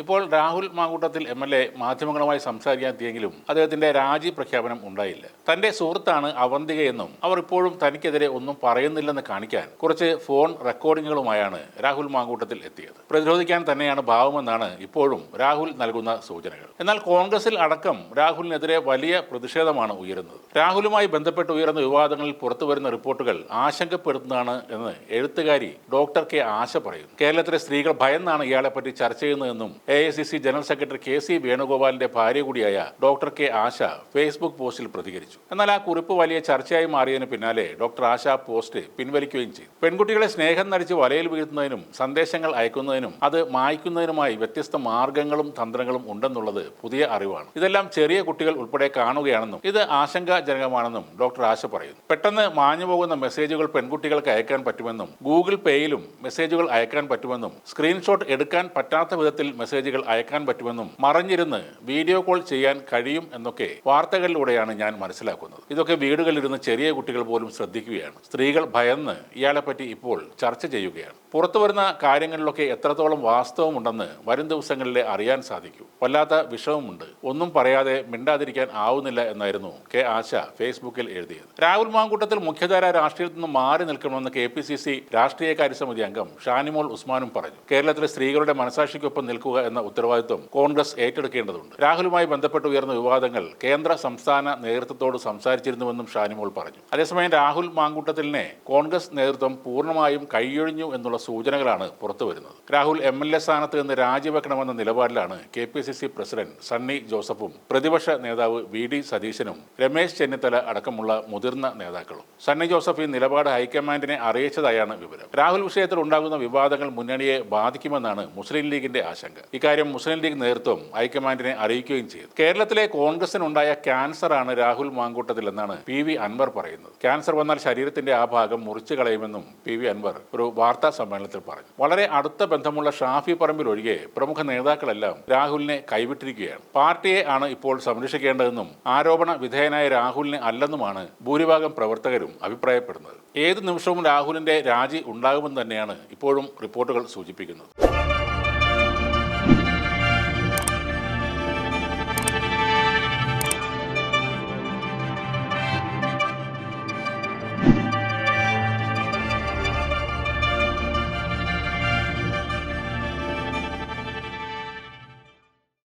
ഇപ്പോൾ രാഹുൽ മാങ്കൂട്ടത്തിൽ MLA മാധ്യമങ്ങളുമായി സംസാരിക്കാൻ എത്തിയെങ്കിലും അദ്ദേഹത്തിന്റെ രാജി പ്രഖ്യാപനം ഉണ്ടായില്ല. തന്റെ സുഹൃത്താണ് അവന്തികയെന്നും അവർ ഇപ്പോഴും തനിക്കെതിരെ ഒന്നും പറയുന്നില്ലെന്ന് കാണിക്കാൻ കുറച്ച് ഫോൺ റെക്കോർഡിങ്ങുകളുമായാണ് രാഹുൽ മാങ്കൂട്ടത്തിൽ എത്തിയത്. പ്രതിരോധിക്കാൻ തന്നെയാണ് ഭാവമെന്നാണ് ഇപ്പോഴും രാഹുൽ നൽകുന്ന സൂചനകൾ. എന്നാൽ കോൺഗ്രസിൽ അടക്കം രാഹുലിനെതിരെ വലിയ പ്രതിഷേധമാണ് ഉയരുന്നത്. രാഹുലുമായി ബന്ധപ്പെട്ട് ഉയർന്ന വിവാദങ്ങളിൽ പുറത്തുവരുന്ന റിപ്പോർട്ടുകൾ ആശങ്കപ്പെടുത്തുന്നതാണ് എന്ന് എഴുത്തുകാരി ഡോക്ടർ കെ ആശ പറയുന്നു. കേരളത്തിലെ സ്ത്രീകൾ ഭയന്നാണ് ഇയാളെപ്പറ്റി ചർച്ച ചെയ്യുന്നതെന്നും AICC ജനറൽ സെക്രട്ടറി KC വേണുഗോപാലിന്റെ ഭാര്യ കൂടിയായ ഡോക്ടർ കെ ആശ ഫേസ്ബുക്ക് പോസ്റ്റിൽ പ്രതികരിച്ചു. എന്നാൽ ആ കുറിപ്പ് വലിയ ചർച്ചയായി മാറിയതിന് പിന്നാലെ ഡോക്ടർ ആശ പോസ്റ്റ് പിൻവലിക്കുകയും ചെയ്തു. പെൺകുട്ടികളെ സ്നേഹം നടിച്ച് വലയിൽ വീഴ്ത്തുന്നതിനും സന്ദേശങ്ങൾ അയക്കുന്നതിനും അത് മായ്ക്കുന്നതിനുമായി വ്യത്യസ്ത മാർഗങ്ങളും തന്ത്രങ്ങളും ഉണ്ടെന്നുള്ളത് പുതിയ അറിവാണ്. ഇതെല്ലാം ചെറിയ കുട്ടികൾ ഉൾപ്പെടെ കാണുകയാണെന്നും ഇത് ആശങ്കാജനകമാണെന്നും ഡോക്ടർ ആശ പറയുന്നു. പെട്ടെന്ന് മാഞ്ഞുപോകുന്ന മെസ്സേജുകൾ പെൺകുട്ടികൾക്ക് അയക്കാൻ പറ്റുമെന്നും ഗൂഗിൾ പേയിലും മെസ്സേജുകൾ അയക്കാൻ പറ്റുമെന്നും സ്ക്രീൻഷോട്ട് എടുക്കാൻ പറ്റാത്ത വിധത്തിൽ മെസ്സേജുകൾ അയക്കാൻ പറ്റുമെന്നും മറഞ്ഞിരുന്ന് വീഡിയോ കോൾ ചെയ്യാൻ കഴിയും എന്നൊക്കെ വാർത്തകളിലൂടെയാണ് ഞാൻ മനസ്സിലാക്കുന്നത്. ഇതൊക്കെ വീടുകളിലിരുന്ന് ചെറിയ കുട്ടികൾ പോലും ശ്രദ്ധിക്കുകയാണ്. സ്ത്രീകൾ ഭയന്ന് ഇയാളെപ്പറ്റി ഇപ്പോൾ ചർച്ച ചെയ്യുകയാണ്. പുറത്തു വരുന്ന കാര്യങ്ങളിലൊക്കെ എത്രത്തോളം വാസ്തവമുണ്ടെന്ന് വരും ദിവസങ്ങളിലെ അറിയാൻ സാധിക്കൂ. വല്ലാത്ത വിഷമമുണ്ട്, ഒന്നും പറയാതെ മിണ്ടാതിരിക്കാൻ ആവുന്നില്ല എന്നായിരുന്നു കെ ആശ ഫേസ്ബുക്കിൽ എഴുതിയത്. രാഹുൽ മാങ്കൂട്ടത്തിൽ മുഖ്യധാര രാഷ്ട്രീയത്തിൽ നിന്ന് മാറി നിൽക്കണമെന്ന് KPCC രാഷ്ട്രീയകാര്യ സമിതി അംഗം ഷാനിമോൾ ഉസ്മാനും പറഞ്ഞു. കേരളത്തിലെ സ്ത്രീകളുടെ മനസാക്ഷിക്കൊപ്പം നിൽക്കുക എന്ന ഉത്തരവാദിത്വം കോൺഗ്രസ് ഏറ്റെടുക്കേണ്ടതുണ്ട്. രാഹുലുമായി ബന്ധപ്പെട്ട് ഉയർന്ന വിവാദങ്ങൾ കേന്ദ്ര സംസ്ഥാന നേതൃത്വത്തോട് സംസാരിച്ചിരുന്നുവെന്നും ഷാനിമോൾ പറഞ്ഞു. അതേസമയം രാഹുൽ മാങ്കൂട്ടത്തിലിനെ കോൺഗ്രസ് നേതൃത്വം പൂർണ്ണമായും കൈയൊഴിഞ്ഞു എന്നുള്ള സൂചനകളാണ് പുറത്തുവരുന്നത്. രാഹുൽ MLA സ്ഥാനത്ത് നിന്ന് രാജിവെക്കണമെന്ന നിലപാടിലാണ് KPCC പ്രസിഡന്റ് സണ്ണി ജോസഫും പ്രതിപക്ഷ നേതാവ് VD സതീശനും രമേശ് ചെന്നിത്തല അടക്കമുള്ള മുതിർന്ന നേതാക്കളും. സണ്ണി ജോസഫ് ഈ നിലപാട് ഹൈക്കമാൻഡിനെ അറിയിച്ചതായാണ് വിവരം. രാഹുൽ വിഷയത്തിൽ ഉണ്ടാകുന്ന വിവാദങ്ങൾ മുന്നണിയെ ബാധിക്കുമെന്നാണ് മുസ്ലിം ലീഗിന്റെ ആശങ്ക. ഇക്കാര്യം മുസ്ലിം ലീഗ് നേതൃത്വം ഹൈക്കമാൻഡിനെ അറിയിക്കുകയും ചെയ്തു. കേരളത്തിലെ കോൺഗ്രസിനുണ്ടായ ക്യാൻസറാണ് രാഹുൽ മാങ്കൂട്ടത്തിൽ എന്നാണ് PV അൻവർ പറയുന്നത്. ക്യാൻസർ വന്നാൽ ശരീരത്തിന്റെ ആ ഭാഗം മുറിച്ചു കളയുമെന്നും PV അൻവർ ഒരു വാർത്താ സമ്മേളനത്തിൽ പറഞ്ഞു. വളരെ അടുത്ത ബന്ധമുള്ള ഷാഫി പറമ്പിൽ ഒഴികെ പ്രമുഖ നേതാക്കളെല്ലാം രാഹുലിനെ കൈവിട്ടിരിക്കുകയാണ്. പാർട്ടിയെ ആണ് ഇപ്പോൾ സംരക്ഷിക്കേണ്ടതെന്നും ആരോപണ വിധേയനായ രാഹുലിനെ അല്ലെന്നുമാണ് ഭൂരിഭാഗം പ്രവർത്തകരും അഭിപ്രായപ്പെടുന്നത്. ഏത് നിമിഷവും രാഹുലിന്റെ രാജി ഉണ്ടാകുമെന്ന് തന്നെയാണ് ഇപ്പോഴും റിപ്പോർട്ടുകൾ സൂചിപ്പിക്കുന്നത്.